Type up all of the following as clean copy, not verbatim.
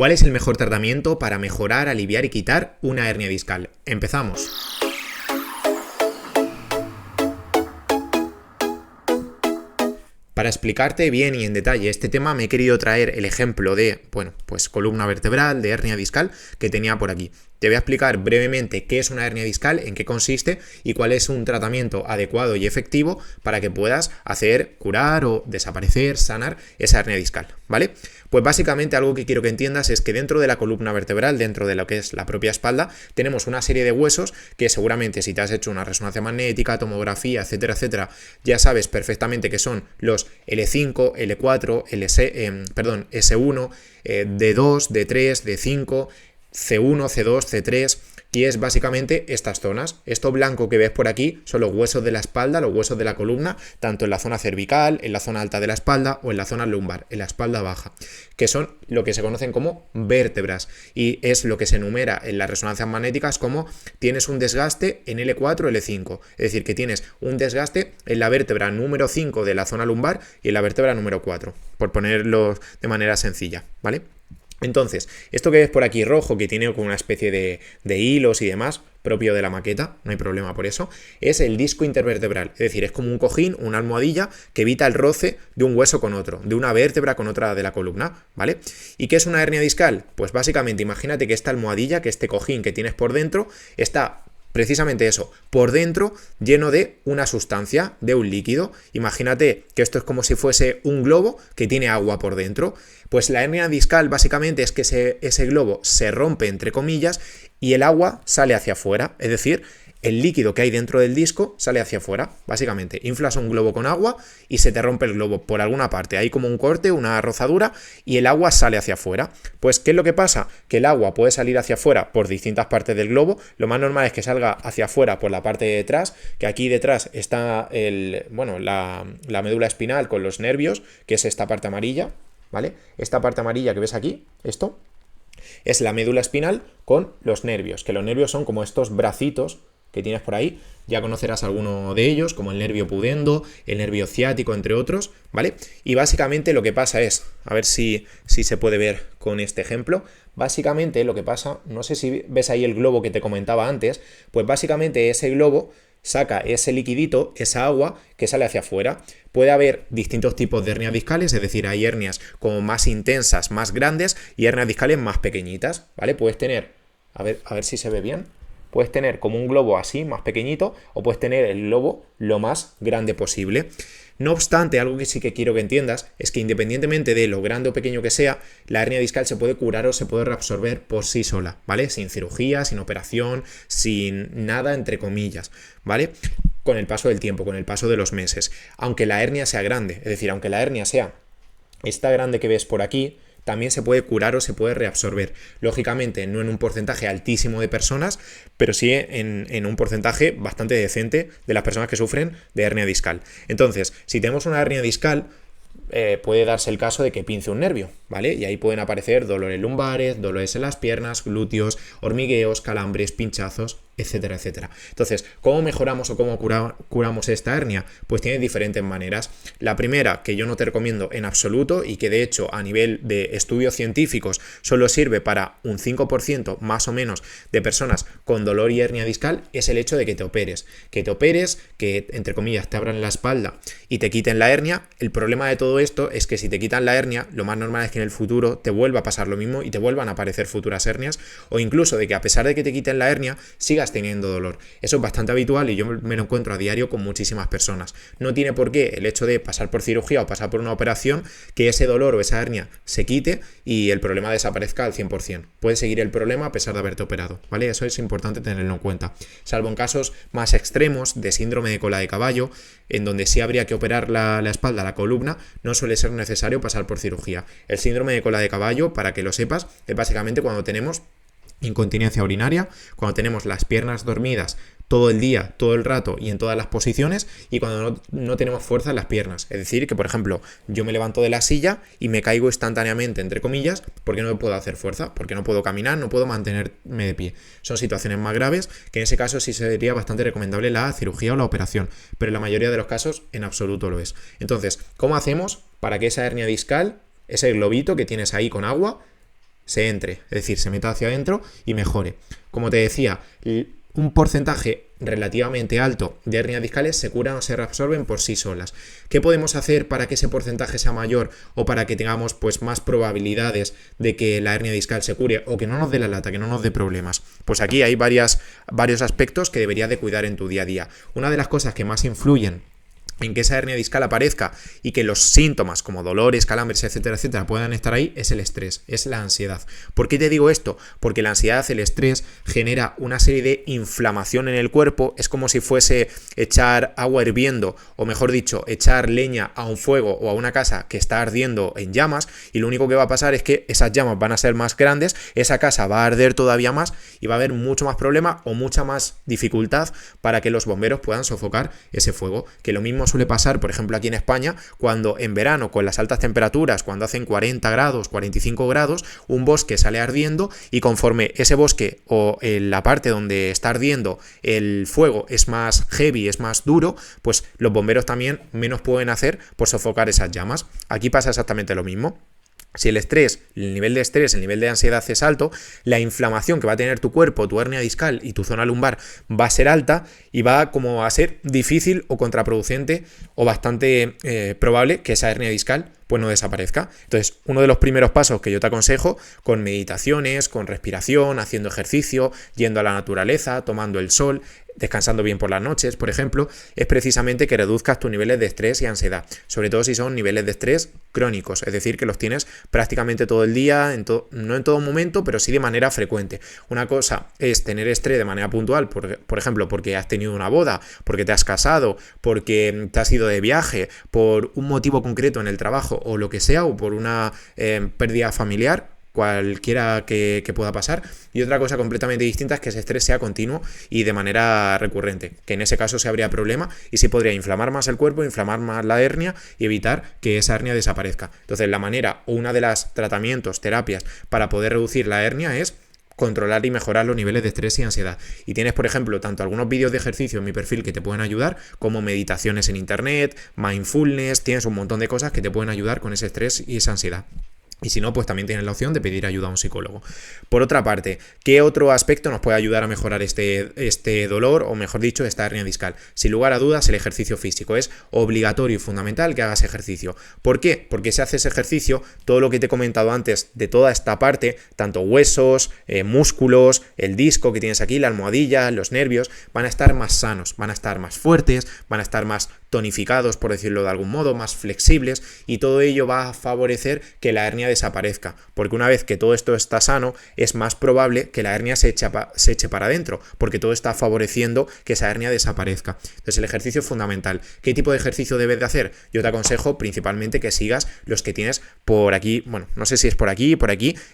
¿Cuál es el mejor tratamiento para mejorar, aliviar y quitar una hernia discal? Empezamos. Para explicarte bien y en detalle este tema me he querido traer el ejemplo de, pues columna vertebral, de hernia discal que tenía por aquí. Te voy a explicar brevemente qué es una hernia discal, en qué consiste y cuál es un tratamiento adecuado y efectivo para que puedas curar o desaparecer, sanar esa hernia discal, ¿vale? Pues básicamente algo que quiero que entiendas es que dentro de la columna vertebral, dentro de lo que es la propia espalda, tenemos una serie de huesos que seguramente si te has hecho una resonancia magnética, tomografía, etcétera, etcétera, ya sabes perfectamente que son los L5, L4, S1, D2, D3, D5, C1, C2, C3, y es básicamente estas zonas. Esto blanco que ves por aquí son los huesos de la espalda, los huesos de la columna, tanto en la zona cervical, en la zona alta de la espalda o en la zona lumbar, en la espalda baja, que son lo que se conocen como vértebras, y es lo que se enumera en las resonancias magnéticas como tienes un desgaste en L4, L5, es decir, que tienes un desgaste en la vértebra número 5 de la zona lumbar y en la vértebra número 4, por ponerlo de manera sencilla, ¿vale? Entonces, esto que ves por aquí rojo, que tiene como una especie de hilos y demás, propio de la maqueta, no hay problema por eso, es el disco intervertebral, es decir, es como un cojín, una almohadilla que evita el roce de un hueso con otro, de una vértebra con otra de la columna, ¿vale? ¿Y qué es una hernia discal? Pues básicamente imagínate que esta almohadilla, que este cojín que tienes por dentro, está precisamente eso, por dentro lleno de una sustancia, de un líquido. Imagínate que esto es como si fuese un globo que tiene agua por dentro. Pues la hernia discal básicamente es que ese globo se rompe entre comillas y el agua sale hacia afuera, es decir, el líquido que hay dentro del disco sale hacia afuera, básicamente. Inflas un globo con agua y se te rompe el globo por alguna parte. Hay como un corte, una rozadura y el agua sale hacia afuera. Pues, ¿qué es lo que pasa? Que el agua puede salir hacia afuera por distintas partes del globo. Lo más normal es que salga hacia afuera por la parte de detrás, que aquí detrás está la médula espinal con los nervios, que es esta parte amarilla, ¿vale? Esta parte amarilla que ves aquí, esto, es la médula espinal con los nervios, que los nervios son como estos bracitos que tienes por ahí, ya conocerás alguno de ellos, como el nervio pudendo, el nervio ciático, entre otros, ¿vale? Y básicamente lo que pasa es, a ver si se puede ver con este ejemplo, básicamente lo que pasa, no sé si ves ahí el globo que te comentaba antes, pues básicamente ese globo saca ese liquidito, esa agua que sale hacia afuera. Puede haber distintos tipos de hernias discales, es decir, hay hernias como más intensas, más grandes, y hernias discales más pequeñitas, ¿vale? Puedes tener, a ver si se ve bien. Puedes tener como un globo así, más pequeñito, o puedes tener el globo lo más grande posible. No obstante, algo que sí que quiero que entiendas es que independientemente de lo grande o pequeño que sea, la hernia discal se puede curar o se puede reabsorber por sí sola, ¿vale? Sin cirugía, sin operación, sin nada entre comillas, ¿vale? Con el paso del tiempo, con el paso de los meses. Aunque la hernia sea grande, es decir, aunque la hernia sea esta grande que ves por aquí, también se puede curar o se puede reabsorber. Lógicamente, no en un porcentaje altísimo de personas, pero sí en un porcentaje bastante decente de las personas que sufren de hernia discal. Entonces, si tenemos una hernia discal, puede darse el caso de que pince un nervio, ¿vale? Y ahí pueden aparecer dolores lumbares, dolores en las piernas, glúteos, hormigueos, calambres, pinchazos, etcétera, etcétera. Entonces, ¿cómo mejoramos o cómo curamos esta hernia? Pues tiene diferentes maneras. La primera, que yo no te recomiendo en absoluto y que de hecho a nivel de estudios científicos solo sirve para un 5% más o menos de personas con dolor y hernia discal, es el hecho de que te operes. Que entre comillas te abran la espalda y te quiten la hernia. El problema de todo esto es que si te quitan la hernia, lo más normal es que en el futuro te vuelva a pasar lo mismo y te vuelvan a aparecer futuras hernias, o incluso de que a pesar de que te quiten la hernia, sigas teniendo dolor. Eso es bastante habitual y yo me lo encuentro a diario con muchísimas personas. No tiene por qué el hecho de pasar por cirugía o pasar por una operación que ese dolor o esa hernia se quite y el problema desaparezca al 100%. Puede seguir el problema a pesar de haberte operado, ¿vale? Eso es importante tenerlo en cuenta. Salvo en casos más extremos de síndrome de cola de caballo, en donde sí habría que operar la espalda, la columna, no suele ser necesario pasar por cirugía. El síndrome de cola de caballo, para que lo sepas, es básicamente cuando tenemos incontinencia urinaria, cuando tenemos las piernas dormidas todo el día, todo el rato y en todas las posiciones, y cuando no tenemos fuerza en las piernas. Es decir, que por ejemplo, yo me levanto de la silla y me caigo instantáneamente, entre comillas, porque no puedo hacer fuerza, porque no puedo caminar, no puedo mantenerme de pie. Son situaciones más graves que en ese caso sí sería bastante recomendable la cirugía o la operación, pero en la mayoría de los casos en absoluto lo es. Entonces, ¿cómo hacemos para que esa hernia discal, ese globito que tienes ahí con agua, se entre, es decir, se meta hacia adentro y mejore. Como te decía, un porcentaje relativamente alto de hernias discales se curan o se reabsorben por sí solas. ¿Qué podemos hacer para que ese porcentaje sea mayor o para que tengamos pues más probabilidades de que la hernia discal se cure o que no nos dé la lata, que no nos dé problemas? Pues aquí hay varios aspectos que deberías de cuidar en tu día a día. Una de las cosas que más influyen en que esa hernia discal aparezca y que los síntomas como dolores, calambres, etcétera, etcétera, puedan estar ahí, es el estrés, es la ansiedad. ¿Por qué te digo esto? Porque la ansiedad, el estrés, genera una serie de inflamación en el cuerpo. Es como si fuese echar agua hirviendo, o mejor dicho, echar leña a un fuego o a una casa que está ardiendo en llamas, y lo único que va a pasar es que esas llamas van a ser más grandes, esa casa va a arder todavía más y va a haber mucho más problema o mucha más dificultad para que los bomberos puedan sofocar ese fuego, que lo mismo suele pasar, por ejemplo, aquí en España, cuando en verano, con las altas temperaturas, cuando hacen 40 grados, 45 grados, un bosque sale ardiendo y conforme ese bosque o la parte donde está ardiendo el fuego es más heavy, es más duro, pues los bomberos también menos pueden hacer por sofocar esas llamas. Aquí pasa exactamente lo mismo. Si el nivel de estrés, el nivel de ansiedad es alto, la inflamación que va a tener tu cuerpo, tu hernia discal y tu zona lumbar va a ser alta y va como a ser difícil o contraproducente o bastante probable que esa hernia discal pues no desaparezca. Entonces, uno de los primeros pasos que yo te aconsejo, con meditaciones, con respiración, haciendo ejercicio, yendo a la naturaleza, tomando el sol, descansando bien por las noches, por ejemplo, es precisamente que reduzcas tus niveles de estrés y ansiedad, sobre todo si son niveles de estrés crónicos, es decir, que los tienes prácticamente todo el día, no en todo momento, pero sí de manera frecuente. Una cosa es tener estrés de manera puntual, por ejemplo, porque has tenido una boda, porque te has casado, porque te has ido de viaje, por un motivo concreto en el trabajo o lo que sea, o por una pérdida familiar, cualquiera que pueda pasar, y otra cosa completamente distinta es que ese estrés sea continuo y de manera recurrente, que en ese caso sí habría problema y sí podría inflamar más el cuerpo, inflamar más la hernia y evitar que esa hernia desaparezca. Entonces la manera o una de las tratamientos, terapias para poder reducir la hernia es controlar y mejorar los niveles de estrés y ansiedad. Y tienes, por ejemplo, tanto algunos vídeos de ejercicio en mi perfil que te pueden ayudar, como meditaciones en internet, mindfulness, tienes un montón de cosas que te pueden ayudar con ese estrés y esa ansiedad. Y si no, pues también tienes la opción de pedir ayuda a un psicólogo. Por otra parte, ¿qué otro aspecto nos puede ayudar a mejorar este dolor, o mejor dicho, esta hernia discal? Sin lugar a dudas, el ejercicio físico. Es obligatorio y fundamental que hagas ejercicio. ¿Por qué? Porque si haces ejercicio, todo lo que te he comentado antes de toda esta parte, tanto huesos, músculos, el disco que tienes aquí, la almohadilla, los nervios, van a estar más sanos, van a estar más fuertes, van a estar más tonificados, por decirlo de algún modo, más flexibles, y todo ello va a favorecer que la hernia desaparezca, porque una vez que todo esto está sano, es más probable que la hernia se eche para adentro, porque todo está favoreciendo que esa hernia desaparezca. Entonces el ejercicio es fundamental. ¿Qué tipo de ejercicio debes de hacer? Yo te aconsejo principalmente que sigas los que tienes por aquí, bueno, no sé si es por aquí,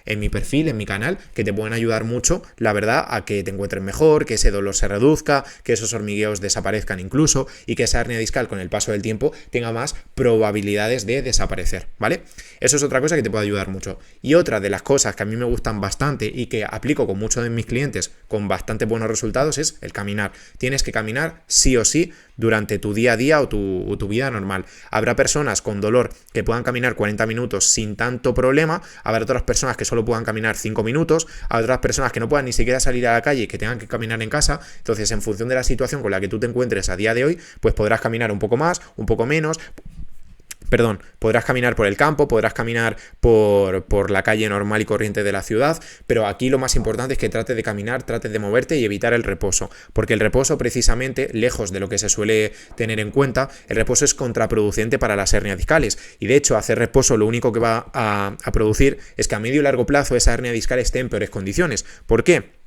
en mi perfil, en mi canal, que te pueden ayudar mucho, la verdad, a que te encuentres mejor, que ese dolor se reduzca, que esos hormigueos desaparezcan incluso, y que esa hernia discal con el paso del tiempo tenga más probabilidades de desaparecer, ¿vale? Eso es otra cosa que te puede ayudar mucho. Y otra de las cosas que a mí me gustan bastante y que aplico con muchos de mis clientes con bastante buenos resultados es el caminar. Tienes que caminar sí o sí durante tu día a día o tu vida normal. Habrá personas con dolor que puedan caminar 40 minutos sin tanto problema, habrá otras personas que solo puedan caminar 5 minutos, habrá otras personas que no puedan ni siquiera salir a la calle y que tengan que caminar en casa. Entonces, en función de la situación con la que tú te encuentres a día de hoy, pues podrás caminar un poco más, un poco menos. Podrás caminar por el campo, podrás caminar por la calle normal y corriente de la ciudad, pero aquí lo más importante es que trates de caminar, trates de moverte y evitar el reposo, porque el reposo precisamente, lejos de lo que se suele tener en cuenta, el reposo es contraproducente para las hernias discales, y de hecho hacer reposo lo único que va a producir es que a medio y largo plazo esa hernia discal esté en peores condiciones. ¿Por qué?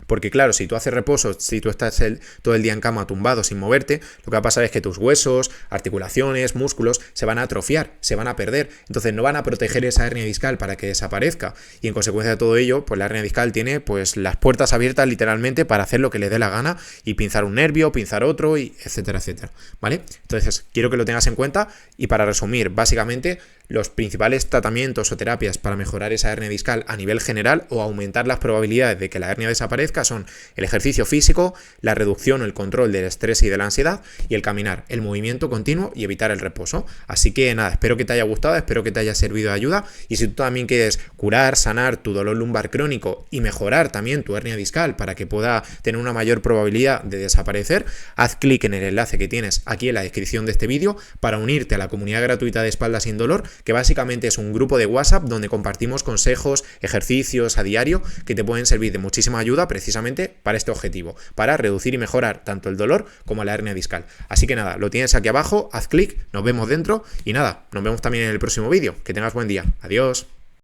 Porque claro, si tú haces reposo, si tú estás todo el día en cama tumbado sin moverte, lo que va a pasar es que tus huesos, articulaciones, músculos se van a atrofiar, se van a perder, entonces no van a proteger esa hernia discal para que desaparezca, y en consecuencia de todo ello, pues la hernia discal tiene pues las puertas abiertas literalmente para hacer lo que le dé la gana y pinzar un nervio, pinzar otro, y etcétera, etcétera, ¿vale? Entonces quiero que lo tengas en cuenta, y para resumir, básicamente los principales tratamientos o terapias para mejorar esa hernia discal a nivel general o aumentar las probabilidades de que la hernia desaparezca son el ejercicio físico, la reducción o el control del estrés y de la ansiedad y el caminar, el movimiento continuo y evitar el reposo. Así que nada, espero que te haya gustado, espero que te haya servido de ayuda y si tú también quieres curar, sanar tu dolor lumbar crónico y mejorar también tu hernia discal para que pueda tener una mayor probabilidad de desaparecer, haz clic en el enlace que tienes aquí en la descripción de este vídeo para unirte a la comunidad gratuita de Espalda Sin Dolor, que básicamente es un grupo de WhatsApp donde compartimos consejos, ejercicios a diario que te pueden servir de muchísima ayuda precisamente para este objetivo, para reducir y mejorar tanto el dolor como la hernia discal. Así que nada, lo tienes aquí abajo, haz clic, nos vemos dentro y nada, nos vemos también en el próximo vídeo. Que tengas buen día. Adiós.